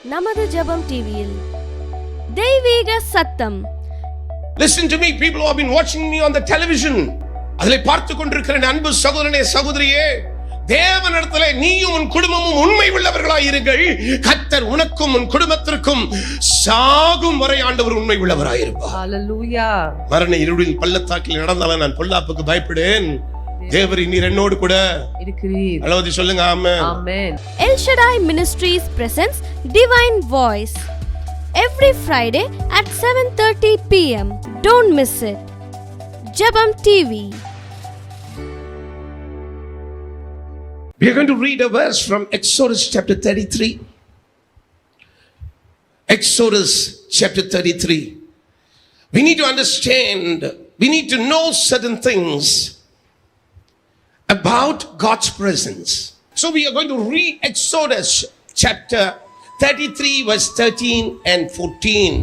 நமது ஜெபம் டிவியில் தெய்வீக சத்தம். Listen to me, people who have been watching me on the television. அதிலே பார்த்து கொண்டிருக்கிற அன்பு சகோதரனே சகோதரியே, தேவனிடத்திலே நீயும் உன் குடும்பமும் உண்மை உள்ளவர்களாய் இருங்கள். கர்த்தர் உனக்கும் உன் குடும்பத்திற்கும் சாகும் வரை ஆண்டவர் உண்மை உள்ளவராய் இருப்பார். ஹalleluya. மரண இருளில் பள்ளத்தாக்கில் நடந்தாலும் நான் பொல்லாப்புக்கு பயப்படேன். தேவரே நீர் என்னோடு கூட இருக்கிறீர். அல்லது சொல்லுங்க ஆமென். ஆமென். El Shaddai Ministries presents Divine Voice every Friday at 7:30 p.m. Don't miss it. Jabam TV. We are going to read a verse from Exodus chapter 33. Exodus chapter 33. We need to understand, we need to know certain things about God's presence. So we are going to read Exodus chapter 33 verse 13 and 14.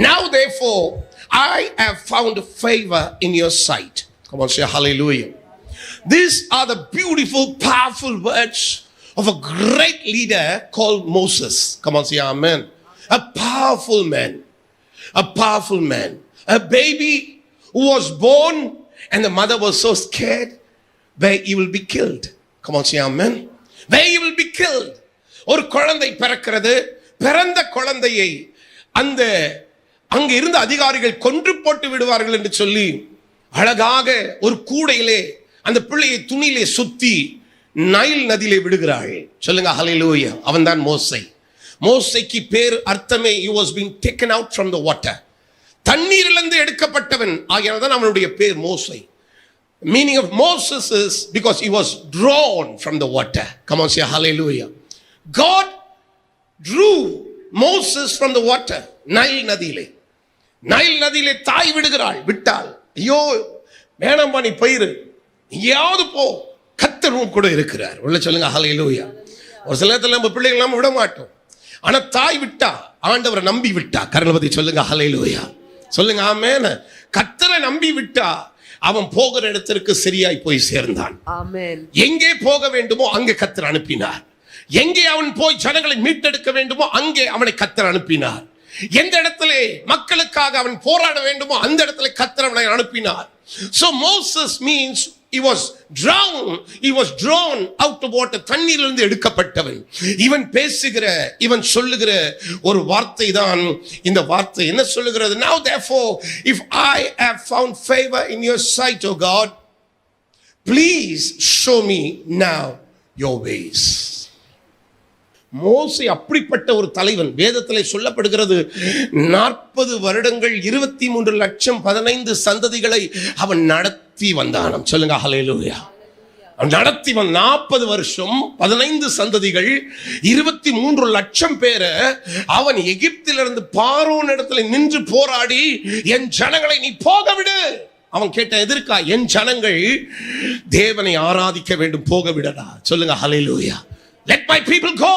Now therefore I have found favor in your sight. Come on, say hallelujah. These are the beautiful, powerful words of a great leader called Moses. Come on, say amen. A powerful man. A powerful man. A baby who was born and the mother was so scared where he will be killed. Come on, say amen. Where he will be killed. ஒரு குழந்தை பிறக்கிறது. பிறந்த குழந்தையை அங்கே இருந்த அதிகாரிகள் கொன்று போட்டு விடுவார்கள் என்று சொல்லி அழகாக ஒரு கூடையிலே அந்த பிள்ளையை துணியிலே சுத்தி நைல் நதியிலே விடுகிறாள். சொல்லுங்க ஹல்லேலூயா. அவன்தான் மோசே. மோசேக்கு பேர் அர்த்தமே he was being taken out from the water. தண்ணீரிலிருந்து எடுக்கப்பட்டவன் ஆகியதான் அவனுடைய பேர் மோசே. Meaning of Moses is because he was drawn from the water. Come on, say hallelujah. God drew Moses from the water. Nile நதியிலே தாய் விட்டாள். ஐயோ வேணாம்பா நீ போயிரு, எங்கேயாவது போ, கர்த்தர் உன் கூட இருக்கிறார். உள்ள சொல்லுங்க ஹல்லேலூயா. ஒரு சில நேரத்தில் நம்ம பிள்ளைகள் நம்ம விட மாட்டோம். ஆனா தாய் விட்டா, ஆண்டவரை நம்பி விட்டா. கர்ணபதி சொல்லுங்க ஹல்லேலூயா. சொல்லுங்க ஆமென். கர்த்தரை நம்பி விட்டா அவன் போகிற இடத்திற்கு சரியாய் போய் சேர்ந்தான். ஆமென். எங்கே போக வேண்டுமோ அங்கே கர்த்தர் அனுப்பினார். எங்கே அவன் போய் ஜனங்களை மீட்டெடுக்க வேண்டுமோ அங்கே அவனை கர்த்தர் அனுப்பினார். எந்த இடத்திலே மக்களுக்காக அவன் போராட வேண்டுமோ அந்த இடத்துல கர்த்தர் அவனை அனுப்பினார். So Moses means he was drawn out of water. தண்ணீரிலிருந்து எடுக்கப்பட்டவன். இவன் சொல்லுகிற ஒரு வார்த்தை தான் இந்த வார்த்தை. என்ன சொல்லுகிறது? Now therefore if I have found favor in your sight, O God, please show me now your ways. மோசே அப்படிப்பட்ட ஒரு தலைவன். வேதத்திலே சொல்லப்படுகிறது 40 வருடங்கள் 23 லட்சம் 15 சந்ததிகளை அவன் நடத்தி வந்தானாம். சொல்லுங்க ஹல்லேலூயா. அவன் நடத்தி 40 வருஷம் 15 சந்ததிகள் 23 லட்சம் பேரை அவன் எகிப்திலிருந்து பார்வோன் இடத்துல நின்று போராடி என் ஜனங்களை நீ போக விடு. அவன் கேட்ட எதற்கா? என் ஜனங்கள் தேவனை ஆராதிக்க வேண்டும், போக விடடா. சொல்லுங்க ஹல்லேலூயா. Let my people go.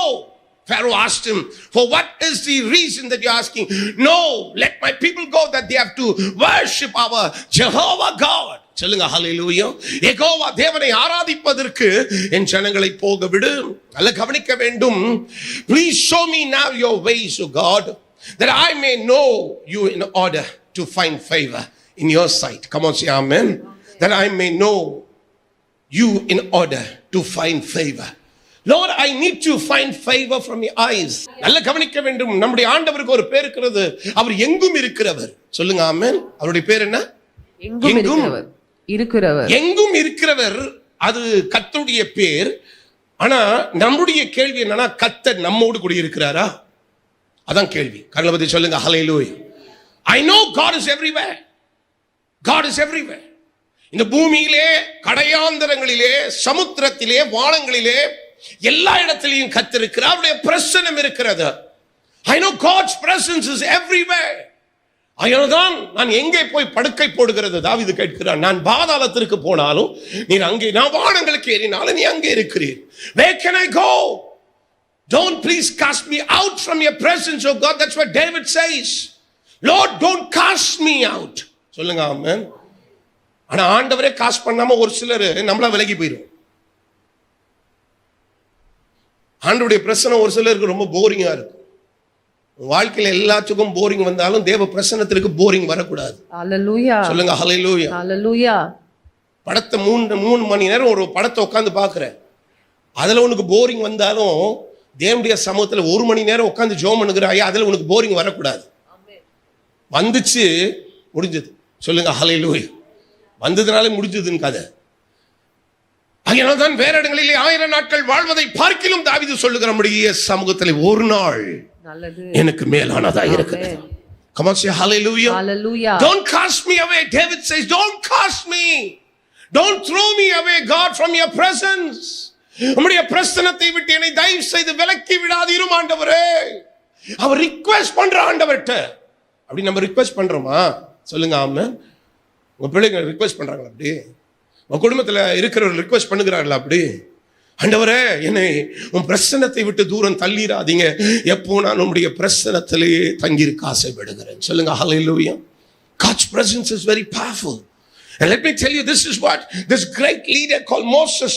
Pharaoh asked him, for what is the reason that you're asking? No, let my people go that they have to worship our Jehovah God. சொல்லுங்க ஹல்லேலூயா. யெகோவா தேவனை ஆராதிப்பதற்கு என் ஜனங்களை போக விடு. நல்ல கவனிக்க வேண்டும். Please show me now your ways, O God, that I may know you in order to find favor in your sight. Come on, say amen. That I may know you in order to find favor. Lord, I need to find favor from your eyes. நல்ல கவனிக்க வேண்டும். நம்முடைய ஆண்டவருக்கு ஒரு பேர் இருக்கிறது. அவர் எங்கும் இருக்கிறவர். சொல்லுங்க ஆமென். அவருடைய பேர் என்ன? எங்கும் இருக்கிறவர். எங்கும் இருக்கிறவர். அது கர்த்தருடைய பேர். ஆனா நம்முடைய கேள்வி என்னன்னா, கர்த்தர் நம்மோடு கூட இருக்கிறாரா? அதான் கேள்வி. கர்ணபதி சொல்லுங்க ஹல்லேலூயா. I know God is everywhere. God is everywhere. இந்த பூமியிலே, கடையாந்தரங்களிலே, சமுத்திரத்திலே, வானங்களிலே எல்லா இடத்திலையும் கர்த்தர் இருக்கிறார். அவருடைய பிரசன்னம் இருக்கிறது. I know God's presence is everywhere. அதனால்தான் நான் எங்கே போய் படுக்கை போடுகிறது? தாவீது கேட்கிறான். நான் பாதாளத்திற்கு போனாலும் நீர் அங்கே, நான் வானங்களுக்கு ஏறினாலும் நீ அங்கே இருக்கிறீர். Where can I go? Don't please cast me out from your presence, oh God. That's what David says. Lord, don't cast me out. சொல்லுங்க ஆமென். ஆனா ஆண்டவரே காஸ்ட் பண்ணாம ஒரு சிலர் நம்மள விலகி போயிடும். ஆண்டவருடைய பிரசன்னம் ஒரு சிலருக்கு ரொம்ப போரிங்கா இருக்கும். வாழ்க்கையில எல்லாத்துக்கும் போரிங் வந்தாலும் தேவ பிரசன்னத்திற்கு போரிங் வரக்கூடாது. ஹalleluya சொல்லுங்க ஹalleluya. ஹalleluya. படத்தை 3 மணி நேரம் ஒரு படத்தை உட்காந்து பார்க்குற, அதில் உனக்கு போரிங் வந்தாலும் தேவனுடைய சமூகத்தில் 1 மணி நேரம் உட்காந்து ஜெபம் பண்ணுகிறாயா, அதில் உனக்கு போரிங் வரக்கூடாது. வந்துச்சு முடிஞ்சது. சொல்லுங்க ஹalleluya. வந்ததுனாலே முடிஞ்சதுன்னு கதை. அதனால தான் வேற இடங்களிலே 1000 நாட்கள் வாழ்வதை பார்க்கிலும் தாவீது சொல்லுகிற நம்முடைய சமூகத்தில் ஒரு நாள் நல்லது எனக்கு மேலானதா இருக்கிறது. Come on, say hallelujah. Hallelujah. Don't cast me away. David says, don't cast me. Don't throw me away, God, from your presence. உம்முடைய பிரசன்னத்தை விட்டு என்னை தயவு செய்து விலக்கி விடாதீரும் ஆண்டவரே. அவர் ரிக்வெஸ்ட் பண்ற ஆண்டவர்ட்ட. அப்படி நம்ம ரிக்வெஸ்ட் பண்றோமா? சொல்லுங்க ஆமென். உங்க பிள்ளைங்க ரிக்வெஸ்ட் பண்றாங்களா? அப்படி உங்க குடும்பத்தில் இருக்கிறவர் ரிக்வெஸ்ட் பண்ணுகிறார்களா? அப்படி ஆண்டவரே என்னை உன் பிரசன்னத்தை விட்டு தூரம் தள்ளிடாதீங்க, எப்போ நான் உம்முடைய பிரசன்னத்திலேயே தங்கியிருக்க ஆசைப்படுகிறேன். சொல்லுங்க ஹalleluya. God's presence is very powerful. And let me tell you, this is what this great leader called Moses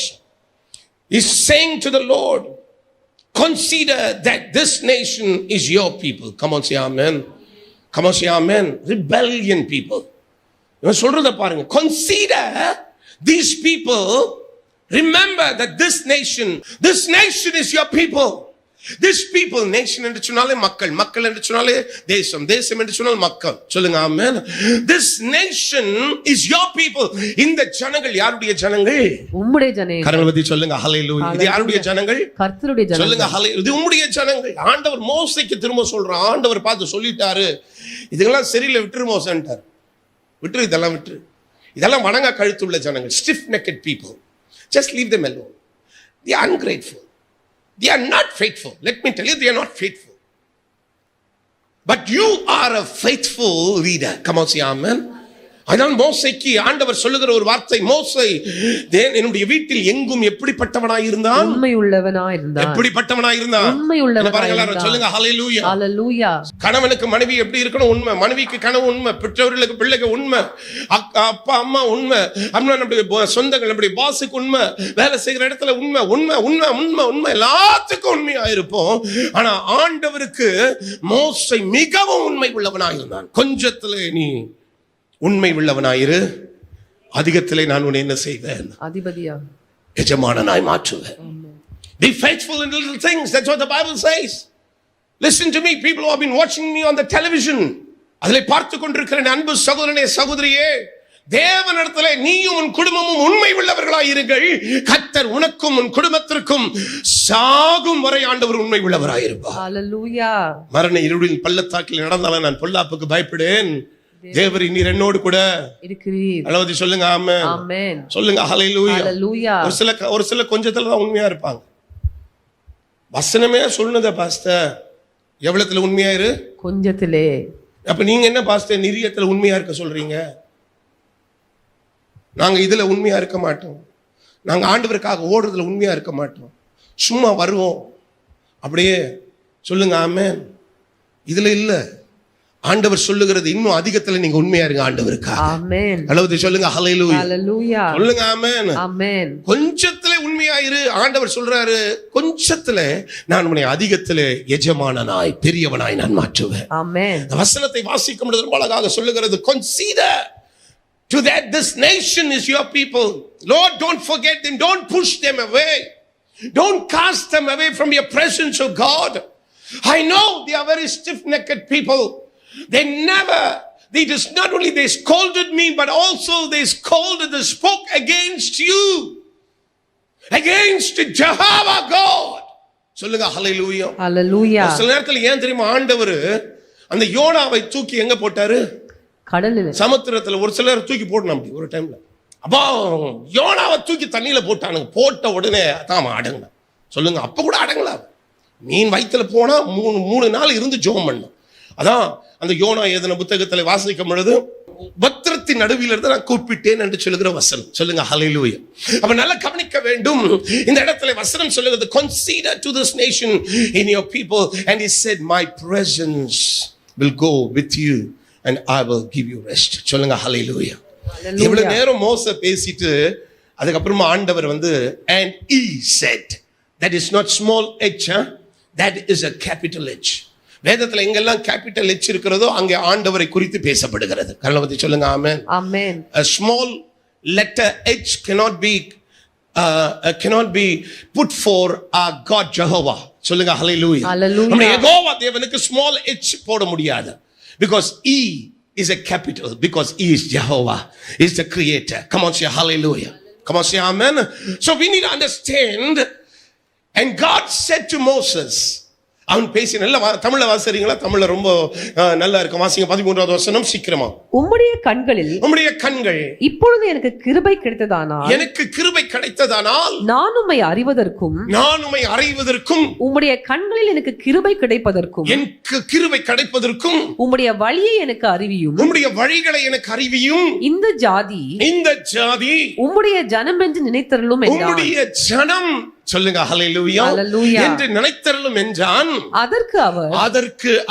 is saying to the Lord. Consider that this nation is your people. Come on, say amen. Come on, say amen. Rebellion people. இவன் சொல்றத பாருங்க. Consider these people. Remember that this nation is your people. This people, nation என்று சொன்னாலே மக்கள், மக்கள் என்று சொன்னாலே தேசம், தேசம் என்று சொன்னால் மக்கள். சொல்லுங்க ஆமென். This nation is your people. இந்த ஜனங்கள் யாருடைய ஜனங்கள்? உம்முடைய ஜனங்கள். கரங்களை பத்தி சொல்லுங்க ஹalleluya. இது யாருடைய ஜனங்கள்? கர்த்தருடைய ஜனங்கள். சொல்லுங்க ஹalleluya. இது உம்முடைய ஜனங்கள். ஆண்டவர் மோசேக்கு திரும்ப சொல்றார். ஆண்டவர் பார்த்து சொல்லிட்டாரு, இதெல்லாம் சரியில்லை, விட்டுரு மோசேன்றார். விட்டுரு, இதெல்லாம் விட்டுரு. இதெல்லாம் வணங்க கழுத்துள்ள ஜனங்கள், stiff necked people. Just leave them alone. They are ungrateful. They are not faithful. Let me tell you, they are not faithful. But you are a faithful leader. Come on, say amen. அதனால் மோசேக்கு ஆண்டவர் சொல்லுகிற ஒரு வார்த்தை, மோசே என்னுடைய வீட்டில் எங்கும் எப்படிப்பட்டவனாய் இருந்தான்? உண்மை உள்ளவனாய் இருந்தான். எப்படிப்பட்டவனாய் இருந்தான்? உண்மை உள்ளவனாய் இருந்தான். சொல்லுங்க ஹalleluya. ஹalleluya. கணவனுக்கு மனைவி எப்படி இருக்கணும்? உண்மை. மனைவிக்கு கணவன் உண்மை. பெற்றோர்களுக்கு பிள்ளைக்கு உண்மை. அப்பா அம்மா உண்மை. அம்மா நம்முடைய சொந்தங்கள், நம்முடைய பாஸுக்கு உண்மை. வேலை செய்கிற இடத்துல உண்மை, உண்மை, உண்மை, உண்மை, உண்மை. எல்லாத்துக்கும் உண்மையா இருப்போம். ஆனா ஆண்டவருக்கு மோசே மிகவும் உண்மை உள்ளவனாய் இருந்தான். கொஞ்சத்திலே நீ உண்மை உள்ளவனாயிரு, அதிகத்திலே நான் உன்னை என்ன செய்வேன்? அதிபதியா, எஜமானனாய் மாற்றுவேன். Be faithful in little things. That's what the Bible says. Listen to me, people who have been watching me on the television. அதிலே பார்த்து கொண்டிருக்கிற அன்பு சகோதரனே சகோதரியே, தேவனிடத்திலே நீயும் உன் குடும்பமும் உண்மை உள்ளவர்களாய் இருங்கள். கர்த்தர் உனக்கும் உன் குடும்பத்திற்கும் சாகும் வரை ஆண்டவர் உண்மை உள்ளவராய் இருப்பார். ஹalleluya. மரண இருளின் பள்ளத்தாக்கில் நடந்தாலும் நான் பொல்லாப்புக்கு பயப்படேன், தேவரீ நீர் என்னோடு கூட இருக்கிறீர். அளவதி சொல்லுங்க ஆமென். ஆமென். சொல்லுங்க ஹalleluya. ஹalleluya. ஒரு சில கொஞ்சத்துல தான் உண்மையா இருப்பாங்க. வசனமே சொல்லுனத பாஸ்டர், எவ்வளத்துல உண்மையா இரு? கொஞ்சத்திலே. அப்ப நீங்க என்ன பாஸ்டர் நிரியத்துல உண்மையா இருக்க சொல்றீங்க? நாங்க இதுல உண்மையா இருக்க மாட்டோம். நாங்க ஆண்டவருக்காக ஓடுறதுல உண்மையா இருக்க மாட்டோம். சும்மா வருவோம் அப்படியே. சொல்லுங்க ஆமென். இதுல இல்ல, ஆண்டவர் சொல்லுகிறது இன்னும் அதிகத்துல நீங்க உண்மையா இருங்க ஆண்டவருக்காக. ஆமென். அளவுது சொல்லுங்க ஹalleluya. ஹalleluya. சொல்லுங்க ஆமென். ஆமென். கொஞ்சத்துல உண்மையா இரு. ஆண்டவர் சொல்றாரு, கொஞ்சத்துல நான் உன்னை அதிகத்துல எஜமானனாய் பெரியவனாய் நான் மாற்றுவேன். ஆமென். இந்த வசனத்தை வாசிக்கும் பொழுது ரொம்ப அழகாக சொல்லுகிறது, consider to that this nation is your people. Lord, don't forget them, don't push them away, don't cast them away from your presence, oh God. I know they are very stiff-necked people. They just not only they scolded me, but also they spoke against you, against Jehovah God. சொல்லுங்க ஹalleluya. ஹalleluya. சில நேரத்துல ஏன் தெரியுமா ஆண்டவர் அந்த யோனாவை தூக்கி எங்க போட்டாரு? கடல்ல, சமுத்திரத்துல. ஒரு சிலர் தூக்கி போடணும் அப்படி ஒரு டைம்ல. அப்போ யோனாவை தூக்கி தண்ணியில போட்டானுங்க. போட்ட உடனே தான் அடங்கினா. சொல்லுங்க, அப்ப கூட அடங்கல. மீன் வயிற்றுல போனா 3 நாள் இருந்து ஜெபம் பண்ணோம். அதான் அந்த யோனா எழுதின புத்தகத்துல வாசிக்கும் பொழுது பத்திரத்தின் நடுவில் இருந்து நான் கூப்பிட்டேன் என்று சொல்லுகிற வசனம். சொல்லுங்க ஹalleluya. அப்ப நல்லா கவனிக்க வேண்டும். இந்த இடத்துல வசனம் சொல்லுகிறது, consider to this nation in your people, and he said my presence will go with you and I will give you rest. சொல்லுங்க ஹalleluya. இவ்வளவு நேரம் மோசே பேசிட்டு அதுக்கு அப்புறமா ஆண்டவர் வந்து and he said, that is not small h, that is a capital H. வேதத்துல எங்கெல்லாம் கேபிட்டல் H இருக்கிறதோ அங்கே ஆண்டவரை குறித்து பேசப்படுகிறது. கர்ணபதி சொல்லுங்க ஆமென். Amen. A small letter H cannot be put for our God Jehovah. சொல்லுங்க ஹalleluya. Hallelujah. நம்ம யெகோவா தேவனுக்கு small h போட முடியாது. Because E is a capital, because He is Jehovah, He is the creator. Come on, say hallelujah. Come on, say amen. So we need to understand. And God said to Moses, அவன் பேசி நல்ல தமிழ்ல வாசிக்கிறீங்களா? தமிழ்ல ரொம்ப நல்லா இருக்கும். வாசிங்க 13வது வசனம் சீக்கிரமா. உம்முடைய கண்களில் இப்பொழுது எனக்கு கிருபை கிடைத்ததானால் நான் உம்மை அறிவதற்கும் உம்முடைய கண்களில் எனக்கு கிருபை கிடைப்பதற்கும் உம்முடைய வழியை எனக்கு அறிவியும் இந்த ஜாதி உம்முடைய ஜனம் என்று நினைத்தருளும் என்றான். உம்முடைய ஜனம் சொல்லுங்க ஹalleluya என்று நினைத்தருளும் என்றான். அதற்கு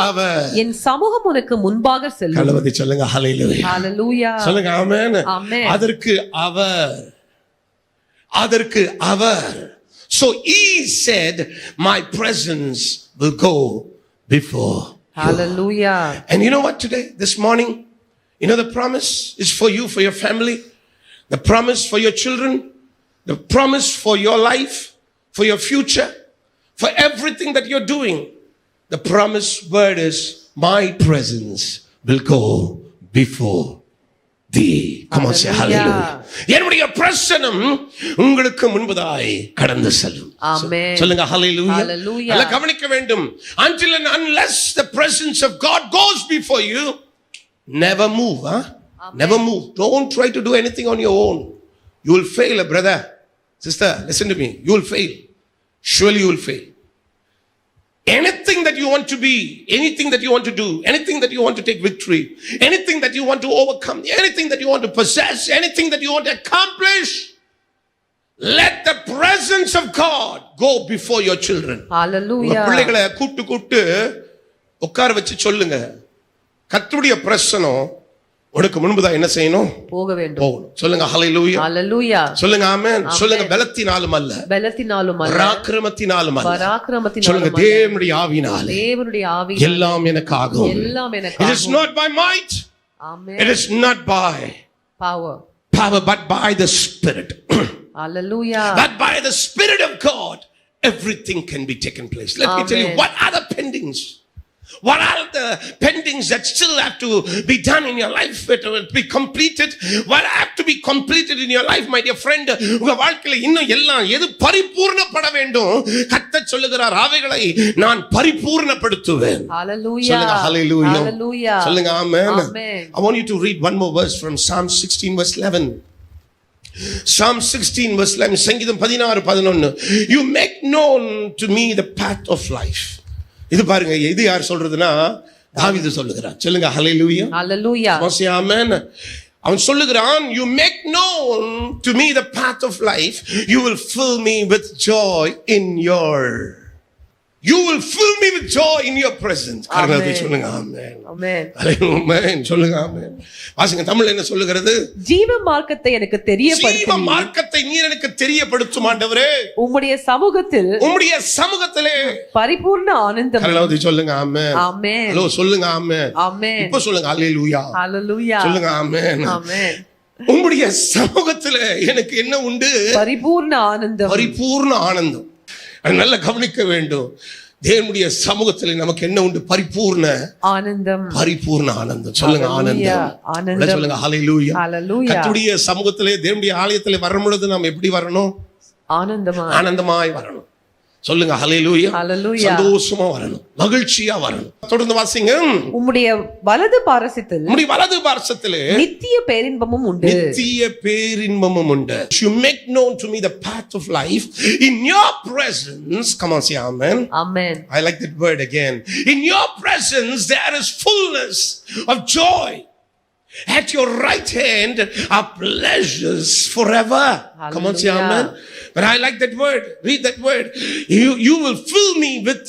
அவர் என் சமூகம் உனக்கு முன்பாக செல்லும். கலவதி சொல்லுங்க ஹalleluya சொல்லுங்க ஆமென். அதற்கு அவர் so he said my presence will go before you. Hallelujah. And you know what, today this morning, you know the promise is for you, for your family, the promise for your children, the promise for your life, for your future, for everything that you're doing. The promise word is my presence will go before thee. Come on, say hallelujah. என்னுடைய பிரசன்னம் உங்களுக்கு முன்பதாய் கடந்து செல்லும். ஆமென். சொல்லுங்க hallelujah. நல்லா கவனிக்க வேண்டும். Until and unless the presence of God goes before you, never move, never move. Don't try to do anything on your own. You will fail, brother. Sister, listen to me. You will fail. Surely you will fail. Anything that you want to be, anything that you want to do, anything that you want to take victory, anything that you want to overcome, anything that you want to possess, anything that you want to accomplish, let the presence of God go before your children. Hallelujah. பிள்ளைகளை கூட்டு உட்கார வச்சு சொல்லுங்க, கர்த்தருடைய பிரசன்னம் உனக்கு முன்பதான் என்ன செய்யணும்? போக வேண்டும். சொல்லுங்க ஹalleluya. ஹalleluya. சொல்லுங்க ஆமென். சொல்லுங்க பலத்தினாலும் அல்ல, பராக்கிரமத்தினாலும் அல்ல, சொல்லுங்க தேவனுடைய ஆவியினாலே எல்லாம் எனக்கு ஆகும். It is not by might, amen, it is not by power but by the Spirit. Hallelujah. But by the Spirit of God everything can be taken place. Let me tell you, what are the pendings? What are the pendings that still have to be done in your life, to be completed? What have to be completed in your life, my dear friend? உங்க வாழ்க்கையில இன்னும் எல்லாம் எது பரிபூர்ணப்பட வேண்டும்? கர்த்தர் சொல்லுகிறார், அவைகளை நான் பரிபூர்ணப்படுத்துவேன். Hallelujah. சொல்லுங்க hallelujah. Hallelujah. சொல்லுங்க amen. Amen. I want you to read one more verse from Psalm 16 verse 11. Psalm 16 verse 11. சங்கீதம் 16:11. You make known to me the path of life. இது பாருங்க, இது யார் சொல்றதுன்னா தாவீது சொல்லுகிறான். சொல்லுங்க hallelujah. Hallelujah. Amen. அவன் சொல்லுகிறான், you make known to me the path of life, you will fill me with joy in your You will fill me with joy in your presence. கர்நாதி சொல்லுங்க ஆமென். ஆமென். ஆமென். சொல்லுங்க ஆமென். வாசிங்க தமிழ்ல என்ன சொல்லுகிறது? ஜீவ மார்க்கத்தை எனக்கு தெரியப்படுத்து. ஜீவ மார்க்கத்தை நீர் எனக்கு தெரியப்படுத்தும் ஆண்டவரே. உம்முடைய சமூகத்திலே பரிபூர்ண ஆனந்தம். கர்நாதி சொல்லுங்க ஆமென். ஆமென். ஹலோ சொல்லுங்க ஆமென். ஆமென். இப்போ சொல்லுங்க ஹalleluya. ஹalleluya. சொல்லுங்க ஆமென். ஆமென். உம்முடைய சமூகத்திலே எனக்கு என்ன உண்டு? பரிபூர்ண ஆனந்தம். பரிபூர்ண ஆனந்தம். நல்லா கவனிக்க வேண்டும். தேவனுடைய சமூகத்தில் நமக்கு என்ன உண்டு? பரிபூர்ண ஆனந்தம். பரிபூர்ண ஆனந்தம். சொல்லுங்க ஆனந்தம். சொல்லுங்க ஹalleluya. கர்த்தருடைய சமூகத்திலே, தேவனுடைய ஆலயத்திலே வரும் பொழுது நாம் எப்படி வரணும்? ஆனந்தமாய் வரணும். சொல்லுங்க ஹalleluya. சந்தோஷமா வரணும், மகிழ்ச்சியா வரணும். தொடர்ந்து வாசிங்க. உம்முடைய வலது பாரசத்திலே நித்திய பேரின்பமும் உண்டு. You make known to me the path of life. In your presence, come on, say amen. Amen. I like that word again. In your presence there is fullness of joy. At your right hand are pleasures forever. Come on, say Hallelujah. amen. But I like that word. Read that word. You will fill me with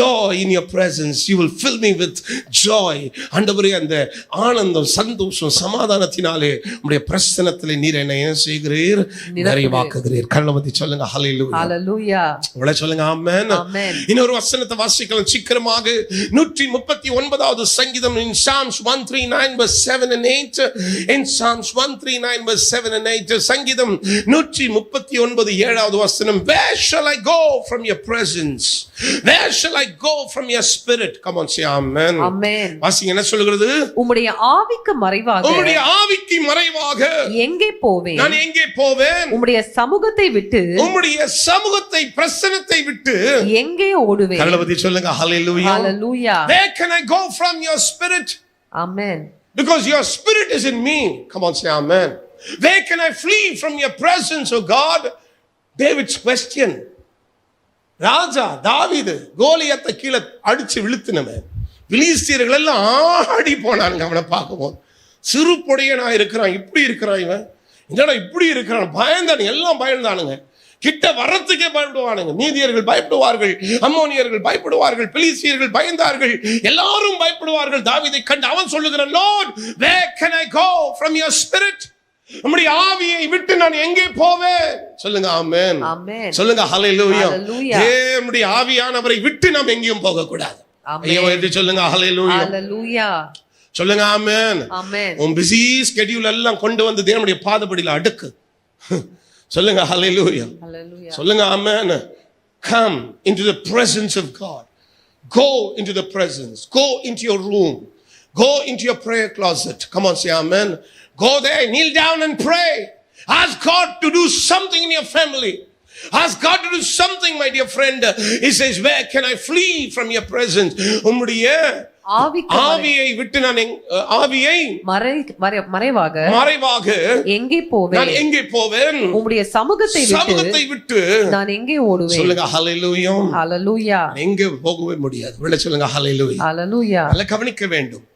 joy in your presence. You will fill me with joy. ஆண்டவரே, அந்த ஆனந்தம், சந்தோஷம், சமாதானத்தினாலே உம்முடைய பிரசன்னத்திலே நீர் என்னை என்ன செய்கிறீர்? நிறைவாக்குகிறீர். கண்ணமத்தி சொல்லுங்க ஹalleluya. Hallelujah. உங்களை சொல்லுங்க ஆமென். Amen. இன்னொரு வசனத்தை வாசிக்கலாம் சீக்கிரமாக. 139வது சங்கீதம் in Psalms 139 verse 7 and 8. In Psalms 139 verse 7 and 8. சங்கீதம் 139 7வது வசனம். Where shall I go from your presence? Where shall I go from your spirit? Come on, say amen. Amen. வாசிங்க, என்ன சொல்கிறது? உம்முடைய ஆவிக்கு மறைவாக உம்முடைய ஆவிக்கு மறைவாக எங்கே போவேன்? நான் எங்கே போவேன்? உம்முடைய சமூகத்தை விட்டு உம்முடைய சமூகத்தை, பிரசன்னத்தை விட்டு எங்கே ஓடுவேன்? கர்த்தரை சொல்லுங்க ஹalleluya. Hallelujah. Where can I go from your spirit? Amen. Because your spirit is in me. Come on, say amen. Where can I flee from your presence, oh God? David's question. ராஜா தாவீது கோலியத்தை கீழே அடிச்சு விழுத்தினவன். பிலிஸ்தீயர்கள் எல்லாம் ஆடி போனாங்க அவனை பார்க்கும்போது. சிறு பொடியனா இருக்கிறான், இப்படி இருக்கிறான் இவன், என்னடா இப்படி இருக்கிறான், பயந்தானு, எல்லாம் பயந்தானுங்க. கிட்ட வரத்துக்கே பயப்படுவானுங்க. நீதியர்கள் பயப்படுவார்கள், அம்மோனியர்கள் பயப்படுவார்கள், பிலிஸ்தீயர்கள் பயந்தார்கள், எல்லாரும் பயப்படுவார்கள் தாவீதை கண்டு. அவன் சொல்லுகிறான், Lord, where can I go from your spirit? உம்முடைய ஆவியை விட்டு நான் எங்கே போவேன்? சொல்லுங்க ஆமென். Amen. சொல்லுங்க ஹalleluya. Hallelujah. நம்முடைய ஆவியானவரை விட்டு நாம் எங்கேயும் போக கூடாது. ஐயோ என்று சொல்லுங்க ஹalleluya. Hallelujah. சொல்லுங்க ஆமென். Amen. உன் பிஸி ஸ்கெட்யூல் எல்லாம் கொண்டு வந்து தேவனுடைய பாதபடியில அடுக்கு. சொல்லுங்க ஹalleluya. Hallelujah. சொல்லுங்க ஆமென். Come into the presence of God. Go into the presence. Go into your room. Go into your prayer closet. Come on, say amen. Go there, kneel down and pray. Ask God to do something in your family. Ask God to do something, my dear friend. He says, where can I flee from your presence? உம்முடைய ஆவியை விட்டு நான் ஆவியை மறைவாக எங்கே போவேன்? நான் எங்கே போவேன்? உம்முடைய சமூகத்தை விட்டு நான் எங்கே ஓடுவேன்? சொல்லுங்க ஹalleluya. Hallelujah. எங்கே போகவே முடியாது. விட சொல்லுங்க ஹalleluya. Hallelujah. நல்ல கவனிக்க வேண்டும்.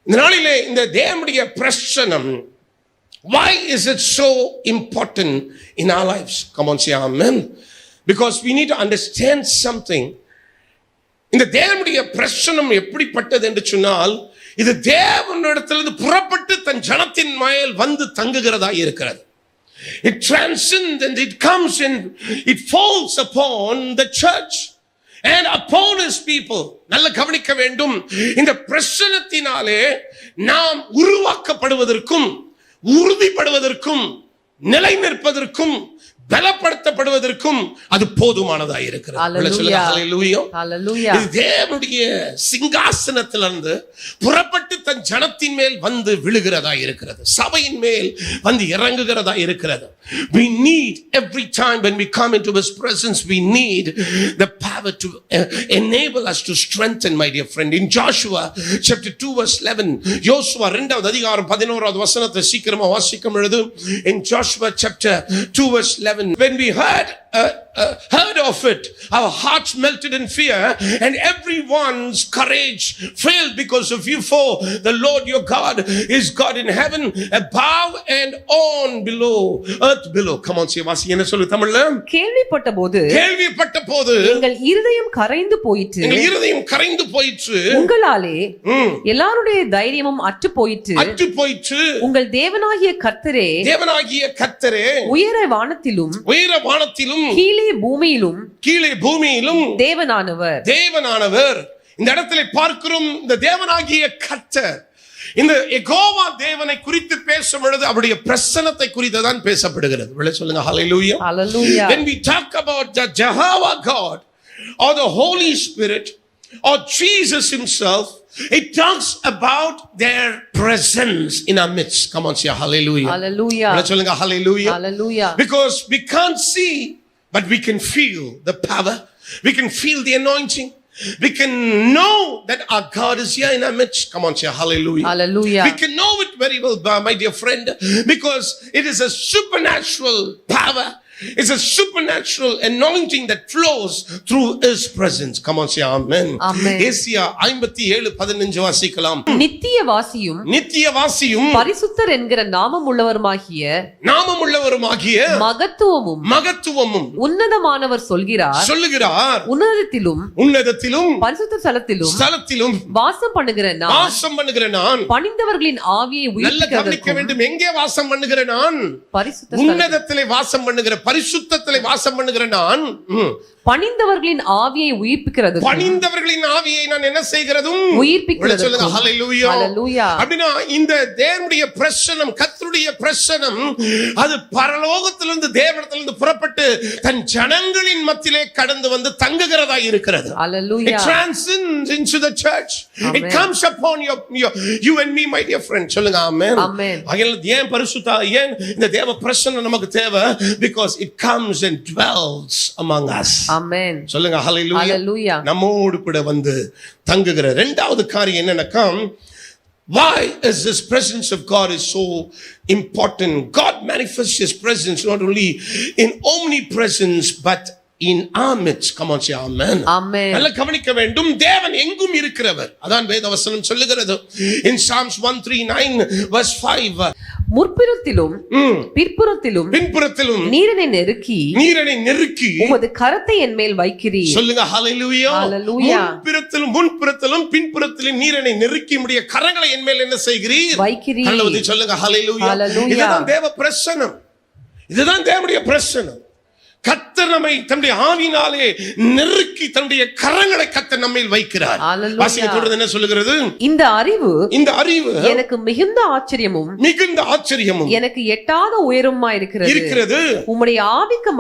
இந்த நாளிலே இந்த தேவனுடைய பிரசன்னம், why is it so important in our lives? Come on, say amen. Because we need to understand something. இந்த தேவனுடைய பிரசன்னம் எப்படிப்பட்டது என்று சொன்னால், இது தேவனிடத்திலிருந்து புறப்பட்டு தன் ஜனத்தின் மேல் வந்து தங்குகிறதா இருக்கிறது. It transcends and it comes and it falls upon the church and upon his people. நல்ல கவனிக்க வேண்டும். இந்த பிரசன்னத்தினாலே நாம் உருவாக்கப்படுவதற்கும், உறுதிப்படுவதற்கும், நிலை நிற்பதற்கும், பலப்படுத்தப்படுவதற்கும் அது போதுமானதாக இருக்கிறது. இது தேவனுடைய சிங்காசனத்திலிருந்து புறப்பட்டு தன் ஜனத்தின் மேல் வந்து விழுகிறதா இருக்கிறது. சபையின் மேல் வந்து இறங்குகிறதா இருக்கிறது. We need every time when we come into his presence, we need the power to enable us to strengthen, my dear friend. In Joshua chapter 2 verse 11, யோசுவா 2வது அதிகாரம் 11வது வசனத்தை சீக்கிரமா வாசிக்கும் பொழுது, in Joshua chapter 2 verse 11, when we heard of it, our hearts melted in fear and everyone's courage failed because of you, for the Lord your God is God in heaven above and on below, earth below. Come on, say வாசி. என்ன சொல்லு தமிழ்ல? கேள்விப்பட்டபோது எங்கள் இருதயம் கரைந்து போயிற்று. எங்கள் இருதயம் கரைந்து போயிற்று. உங்களாலே எல்லாருடைய தைரியமும் அற்று போயிற்று. உங்கள் தேவனாகிய கர்த்தரே உயர வானத்திலும் கீழே பூமியிலும் தேவனானவர். இந்த இடத்திலே பார்க்கிறோம், இந்த தேவனாகிய கர்த்தர், இந்த யெகோவா தேவனை குறித்து பேசும் பொழுது அவருடைய பிரசன்னத்தை குறித்து தான் பேசப்படுகிறது. விளை சொல்லுங்க ஹalleluya. Hallelujah. When we talk about the Jehovah God or the Holy Spirit or Jesus himself, it talks about their presence in our midst. Come on, say hallelujah. Hallelujah. விளை சொல்லுங்க hallelujah. Hallelujah. Because we can't see, but we can feel the power. We can feel the anointing. We can know that our God is here in our midst. Come on, say hallelujah. Hallelujah. We can know it very well, my dear friend, because it is a supernatural power It's a supernatural anointing that flows through his presence. Come on, say amen. Amen. Asia 57:15 வாசிக்கலாம். நித்தியவாசியும் பரிசுத்தர் என்கிற நாமமுள்ளவருமாகிய மகத்துவமும் உன்னதமானவர் சொல்லுகிறார் உன்னதத்திலும் பரிசுத்த ஸ்தலத்திலும் வாசம் பண்ணுகிற நான் பணிந்தவர்களின் ஆவியை உயிர்ப்பிக்க வேண்டும். எங்கே வாசம் பண்ணுகிற நான்? பரிசுத்த உன்னதத்திலே வாசம் பண்ணுகிற, பரிசுத்தத்திலே வாசம் பண்ணுகிற நான் பணிந்தவர்களின் ஆவியை உயிர்ப்பிக்கிறது. பணிந்தவர்களின் ஆவியை நான் என்ன செய்கிறதும் உயிர்ப்பிக்கிறது. சொல்லுங்க ஹalleluya. ஹalleluya. அப்படினா இந்த தேவனுடைய பிரசன்னம், கர்த்தருடைய பிரசன்னம் அது பரலோகத்திலிருந்து தேவனிடத்திலிருந்து புறப்பட்டு தன் ஜனங்களின் மத்தியிலே கடந்து வந்து தங்குகிறதா இருக்கிறது. Hallelujah. It transcends into the church. Amen. It comes upon you and me, my dear friend. சொல்லுங்க ஆமென். Amen. அகல ஏன் பரிசுத்த, ஏன் இந்த தேவ பிரசன்னம் நமக்கு தேவை? Because it comes and dwells among us. Amen. சொல்லுங்க ஹalleluya. Hallelujah. நம்மோடு கூட வந்து தங்குகிற இரண்டாவது காரியம் என்னன்னா, why is this presence of God is so important? God manifests his presence not only in omnipresence but in our midst. Come on, say amen. Amen. நல்ல கவனிக்க வேண்டும். தேவன் எங்கும் இருக்கிறவர். அதான் வேதவசனம் சொல்லுகிறது. In Psalms 139 verse 5, முற்பிறத்திலும் பின்புறத்திலும் நீரனை நெருக்கி உமது கரத்தை என் மேல் வைக்கிறீர். சொல்லுங்க ஹalleluya. முன்பிறத்திலும் பின்புறத்திலும் நீரனை நெருக்கி உம்முடைய கரங்களை என் மேல் என்ன செய்கிறீர்? வைக்கிறீர். நல்லது சொல்லுங்க ஹalleluya. இதுதான் தேவ பிரசன்னம். இதுதான் தேவனுடைய பிரசன்னம். கர்த்தர் நம்மை தன்னுடைய ஆவியினாலே நெருக்கி தன்னுடைய கரங்களை கர்த்தர் நம்மேல் வைக்கிறார். வாசிக்க தொடர்ந்து என்ன சொல்லுகிறது? இந்த அறிவு எனக்கு மிகுந்த ஆச்சரியமும் எனக்கு எட்டாத உயரமா இருக்கிறது. உம்முடைய ஆவிக்கு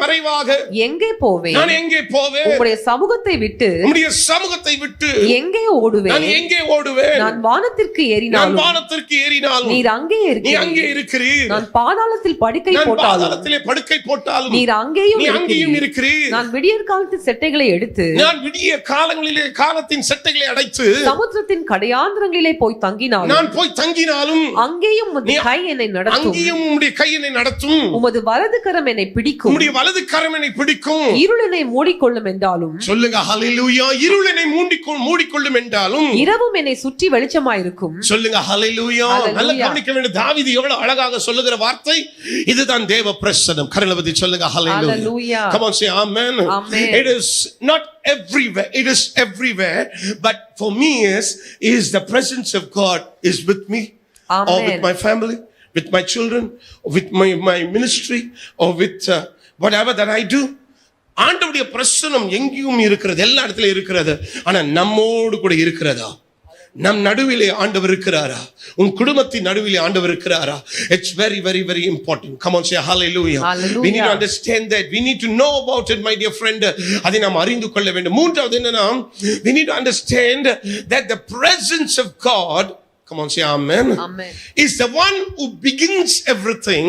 மறைவாக எங்கே போவேன்? நான் எங்கே போவேன்? உம்முடைய சமூகத்தை விட்டு எங்கே ஓடுவேன்? நான் வானத்திற்கு ஏறினாலும் நீர் அங்கே இருக்கிறீர். நான் பாதாளத்தில் படுக்கை போட்டாலும் நீர் அங்கேயும் இருக்கிறீர். நான் விடியற் காலத்தின் செட்டைகளை எடுத்து காலத்தின் செட்டைகளை அடைத்து சமுத்திரத்தின் கடையாந்திரங்களிலே போய் தங்கினாலும் அங்கேயும் உம்முடைய கை என்னை நடத்தும். உமது வலது கரம் என்னை பிடிக்கும். இருள் என்னை மூடிக்கொள்ளும் என்றாலும். சொல்லுங்க ஹalleluya. இருள் என்னை மூடிக்கொள்ளும் என்றாலும் இரவும் என்னை சுற்றி வெளிச்சமாயிருக்கும். சொல்லுங்க ஹalleluya. நல்ல கவனிக்க வேண்டும். தாவீது எவ்வளவு அழகாக சொல்லுகிற வார்த்தை இதுதான் தேவ பிரசன்னம். கரலவதி சொல்லுங்க hallelujah. Come on, say amen. It is not everywhere, it is everywhere, but for me is the presence of God is with me. Amen. Or with my family, with my children, with my ministry, or with whatever that I do. ஆண்டவருடைய பிரசன்னம் எங்கேயும் இருக்கிறது, எல்லா இடத்துலயும் இருக்கிறது. ஆனா நம்மோடு கூட இருக்கிறதா? நம் நடுவிலே ஆண்டவர் இருக்கிறாரா? உன் குடும்பத்தின் நடுவிலே ஆண்டவர் இருக்கிறாரா? It's very very very important. Come on, say hallelujah. We need to understand that. We need to know about it, my dear friend. அதை நாம் அறிந்து கொள்ள வேண்டும். மூன்றாவது என்னன்னா, we need to understand that the presence of God, come on, say amen, is the one who begins everything,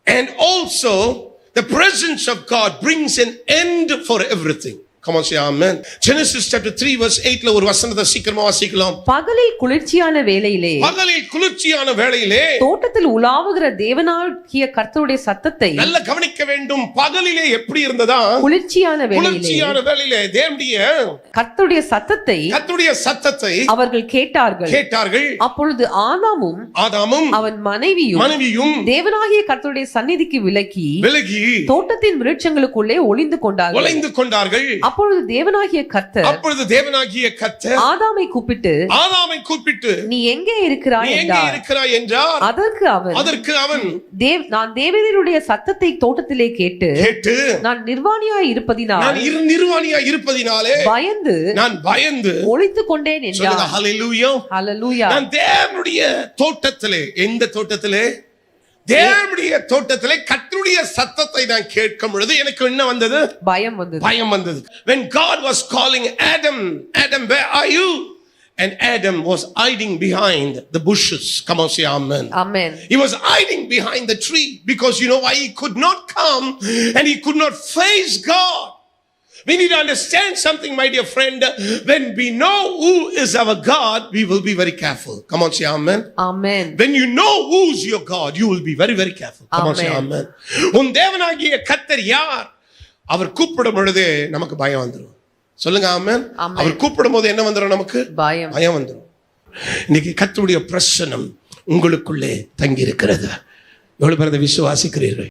and also the presence of God brings an end for everything. Come on, say amen. Genesis chapter 3 verse 8 ல ஒரு வசனத்தை சீக்கிரமா வாசிக்கலாம். பகலில் குளிர்ச்சியான வேளையிலே தோட்டத்தில் உலாவுகிற தேவனாகிய கர்த்தருடைய சத்தத்தை நல்ல கவனிக்க வேண்டும். பகலிலே எப்படி இருந்ததா? குளிர்ச்சியான வேளையிலே தேவனுடைய கர்த்தருடைய சத்தத்தை அவர்கள் கேட்டார்கள். அப்பொழுது ஆதாமும் அவன் மனைவியும் தேவனாகிய கர்த்தருடைய சந்நிதிக்கு விலகி தோட்டத்தின் விருட்சங்களுக்குள்ளே ஒளிந்து கொண்டார்கள். அப்பொழுது தேவனாகிய கர்த்தர் ஆதாமை கூப்பிட்டு நீ எங்கே இருக்கிறாய் என்றார். அதற்கு அவன் நான் தேவனுடைய சத்தத்தை தோட்டத்திலே கேட்டு நான் நிர்வாணியாய் இருப்பதினாலே பயந்து ஒளித்துக் கொண்டேன் என்றார். ஹalleluya. நான் தேவனுடைய தோட்டத்திலே, எந்த தோட்டத்திலே? தேவனுடைய தோட்டத்திலே கர்த்தருடைய சத்தத்தை நான் கேட்கும் பொழுது எனக்கு என்ன வந்தது? பயம் வந்தது. When God was calling Adam, where are you? And Adam was hiding behind the bushes. Come on, say amen. He was hiding behind the tree because you know why? He could not come and he could not face God. We need to understand something, my dear friend. When we know who is our God, we will be very careful. Come on, say amen. Amen. When you know who's your God, you will be very, very careful. Come on, say amen. உன் தேவனாகிய கர்த்தர் யார்? அவர் கூப்பிடும் பொழுது நமக்கு பயம் வந்துரும். சொல்லுங்க ஆமென். அவர் கூப்பிடும் போது என்ன வந்துரும்? நமக்கு பயம் வந்துரும். இன்னைக்கு கர்த்தருடைய பிரசன்னம் உங்களுக்குள்ளே தங்கி இருக்கிறது. எவ்வளவு பேர் அதை விசுவாசிக்கிறீர்கள்?